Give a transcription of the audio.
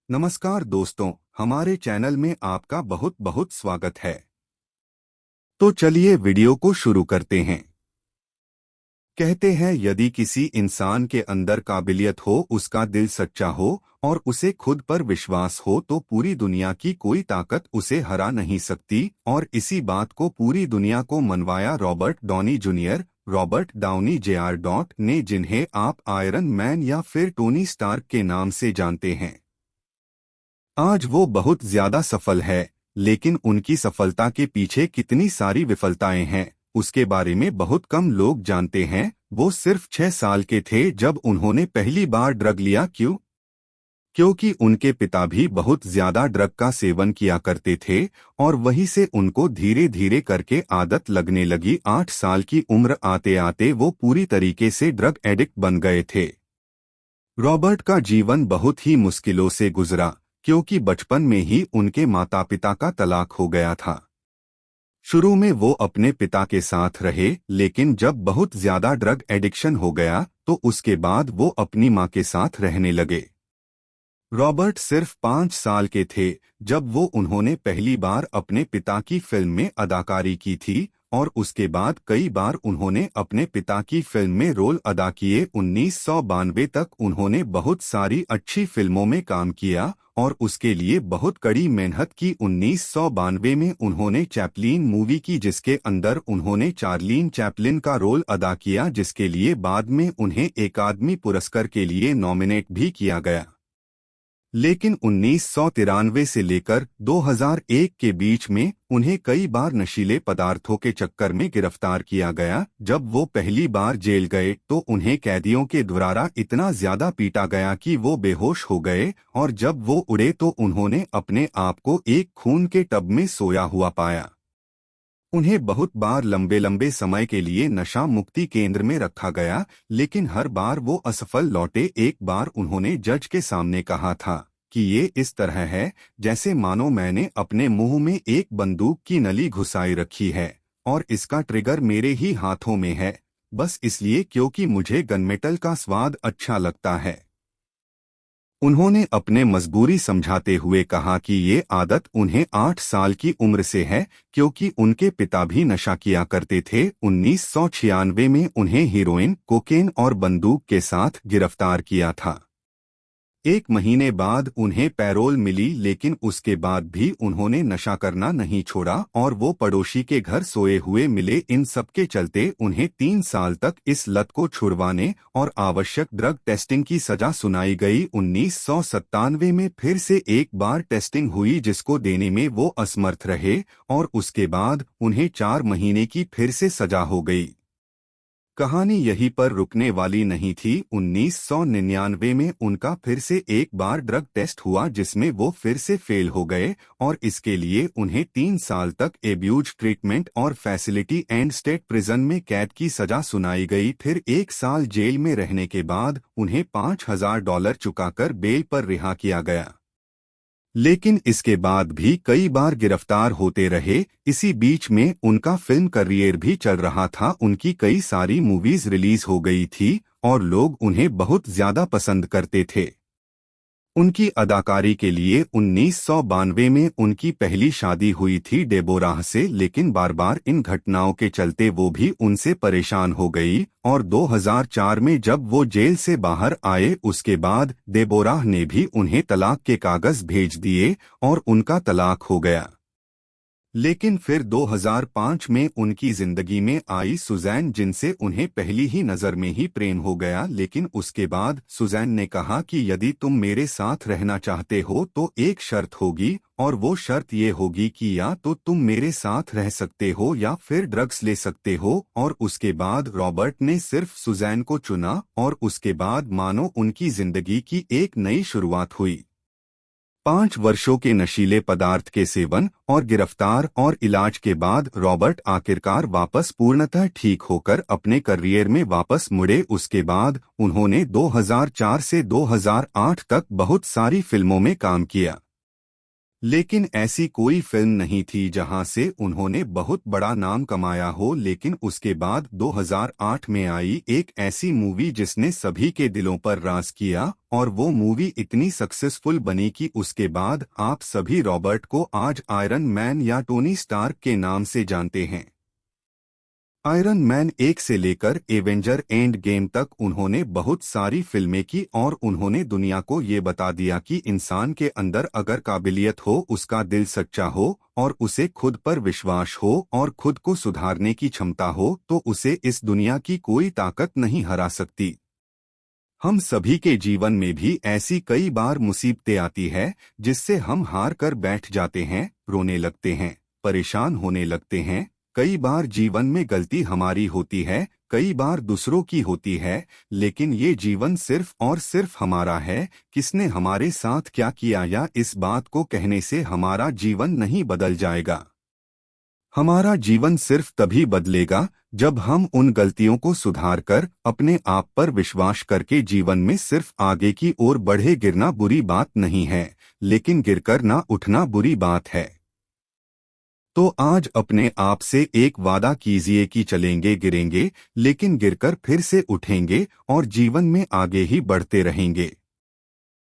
नमस्कार दोस्तों, हमारे चैनल में आपका बहुत बहुत स्वागत है। तो चलिए वीडियो को शुरू करते हैं। कहते हैं यदि किसी इंसान के अंदर काबिलियत हो, उसका दिल सच्चा हो और उसे खुद पर विश्वास हो तो पूरी दुनिया की कोई ताकत उसे हरा नहीं सकती। और इसी बात को पूरी दुनिया को मनवाया Robert Downey junior, Robert Downey JR ने, जिन्हें आप आयरन मैन या फिर टोनी स्टार्क के नाम से जानते हैं। आज वो बहुत ज्यादा सफल है, लेकिन उनकी सफलता के पीछे कितनी सारी विफलताएं हैं, उसके बारे में बहुत कम लोग जानते हैं। वो सिर्फ 6 साल के थे जब उन्होंने पहली बार ड्रग लिया। क्यों? क्योंकि उनके पिता भी बहुत ज्यादा ड्रग का सेवन किया करते थे और वहीं से उनको धीरे धीरे करके आदत लगने लगी। 8 साल की उम्र आते आते वो पूरी तरीके से ड्रग एडिक्ट बन गए थे। रॉबर्ट का जीवन बहुत ही मुश्किलों से गुजरा, क्योंकि बचपन में ही उनके माता पिता का तलाक हो गया था। शुरू में वो अपने पिता के साथ रहे, लेकिन जब बहुत ज्यादा ड्रग एडिक्शन हो गया तो उसके बाद वो अपनी मां के साथ रहने लगे। रॉबर्ट सिर्फ 5 साल के थे जब वो उन्होंने पहली बार अपने पिता की फिल्म में अदाकारी की थी और उसके बाद कई बार उन्होंने अपने पिता की फिल्म में रोल अदा किए। 1992 तक उन्होंने बहुत सारी अच्छी फिल्मों में काम किया और उसके लिए बहुत कड़ी मेहनत की। 1992 में उन्होंने चैपलिन मूवी की, जिसके अंदर उन्होंने चार्लीन चैपलिन का रोल अदा किया, जिसके लिए बाद में उन्हें अकादमी पुरस्कार के लिए नॉमिनेट भी किया गया। लेकिन 1993 से लेकर 2001 के बीच में उन्हें कई बार नशीले पदार्थों के चक्कर में गिरफ्तार किया गया। जब वो पहली बार जेल गए तो उन्हें कैदियों के द्वारा इतना ज्यादा पीटा गया कि वो बेहोश हो गए और जब वो उड़े तो उन्होंने अपने आप को एक खून के टब में सोया हुआ पाया। उन्हें बहुत बार लंबे लंबे समय के लिए नशा मुक्ति केंद्र में रखा गया, लेकिन हर बार वो असफल लौटे। एक बार उन्होंने जज के सामने कहा था कि ये इस तरह है जैसे मानो मैंने अपने मुंह में एक बंदूक की नली घुसाई रखी है और इसका ट्रिगर मेरे ही हाथों में है, बस इसलिए क्योंकि मुझे गनमेटल का स्वाद अच्छा लगता है। उन्होंने अपने मजबूरी समझाते हुए कहा कि ये आदत उन्हें 8 साल की उम्र से है, क्योंकि उनके पिता भी नशा किया करते थे। 1996 में उन्हें हीरोइन, कोकेन और बंदूक के साथ गिरफ्तार किया था। 1 महीने बाद उन्हें पैरोल मिली, लेकिन उसके बाद भी उन्होंने नशा करना नहीं छोड़ा और वो पड़ोसी के घर सोए हुए मिले। इन सब के चलते उन्हें 3 साल तक इस लत को छुड़वाने और आवश्यक ड्रग टेस्टिंग की सजा सुनाई गई। 1997 में फिर से एक बार टेस्टिंग हुई, जिसको देने में वो असमर्थ रहे और उसके बाद उन्हें 4 महीने की फिर से सजा हो गई। कहानी यहीं पर रुकने वाली नहीं थी। 1999 में उनका फिर से एक बार ड्रग टेस्ट हुआ, जिसमें वो फिर से फेल हो गए और इसके लिए उन्हें 3 साल तक एब्यूज ट्रीटमेंट और फैसिलिटी एंड स्टेट प्रिजन में कैद की सजा सुनाई गई। फिर 1 साल जेल में रहने के बाद उन्हें $5000 चुकाकर बेल पर रिहा किया गया, लेकिन इसके बाद भी कई बार गिरफ्तार होते रहे। इसी बीच में उनका फिल्म करियर भी चल रहा था। उनकी कई सारी मूवीज रिलीज हो गई थी और लोग उन्हें बहुत ज्यादा पसंद करते थे। उनकी अदाकारी के लिए 1992 में उनकी पहली शादी हुई थी डेबोराह से, लेकिन बार बार इन घटनाओं के चलते वो भी उनसे परेशान हो गई और 2004 में जब वो जेल से बाहर आए, उसके बाद डेबोराह ने भी उन्हें तलाक के कागज भेज दिए और उनका तलाक हो गया। लेकिन फिर 2005 में उनकी जिंदगी में आई सुजैन, जिनसे उन्हें पहली ही नजर में ही प्रेम हो गया। लेकिन उसके बाद सुजैन ने कहा कि यदि तुम मेरे साथ रहना चाहते हो तो एक शर्त होगी, और वो शर्त ये होगी कि या तो तुम मेरे साथ रह सकते हो या फिर ड्रग्स ले सकते हो। और उसके बाद रॉबर्ट ने सिर्फ सुजैन को चुना और उसके बाद मानो उनकी जिंदगी की एक नई शुरुआत हुई। 5 वर्षों के नशीले पदार्थ के सेवन और गिरफ्तार और इलाज के बाद रॉबर्ट आखिरकार वापस पूर्णतः ठीक होकर अपने करियर में वापस मुड़े। उसके बाद उन्होंने 2004 से 2008 तक बहुत सारी फिल्मों में काम किया। लेकिन ऐसी कोई फिल्म नहीं थी जहां से उन्होंने बहुत बड़ा नाम कमाया हो। लेकिन उसके बाद 2008 में आई एक ऐसी मूवी जिसने सभी के दिलों पर राज किया, और वो मूवी इतनी सक्सेसफुल बनी कि उसके बाद आप सभी रॉबर्ट को आज आयरन मैन या टोनी स्टार्क के नाम से जानते हैं। आयरन मैन 1 से लेकर एवेंजर एंड गेम तक उन्होंने बहुत सारी फिल्में की, और उन्होंने दुनिया को ये बता दिया कि इंसान के अंदर अगर काबिलियत हो, उसका दिल सच्चा हो और उसे खुद पर विश्वास हो और खुद को सुधारने की क्षमता हो, तो उसे इस दुनिया की कोई ताकत नहीं हरा सकती। हम सभी के जीवन में भी ऐसी कई बार मुसीबतें आती है जिससे हम हार कर बैठ जाते हैं, रोने लगते हैं, परेशान होने लगते हैं। कई बार जीवन में गलती हमारी होती है, कई बार दूसरों की होती है, लेकिन ये जीवन सिर्फ और सिर्फ हमारा है। किसने हमारे साथ क्या किया या इस बात को कहने से हमारा जीवन नहीं बदल जाएगा। हमारा जीवन सिर्फ तभी बदलेगा जब हम उन गलतियों को सुधार कर अपने आप पर विश्वास करके जीवन में सिर्फ आगे की ओर बढ़े। गिरना बुरी बात नहीं है, लेकिन गिरकर ना उठना बुरी बात है। तो आज अपने आप से एक वादा कीजिए कि चलेंगे, गिरेंगे, लेकिन गिरकर फिर से उठेंगे और जीवन में आगे ही बढ़ते रहेंगे।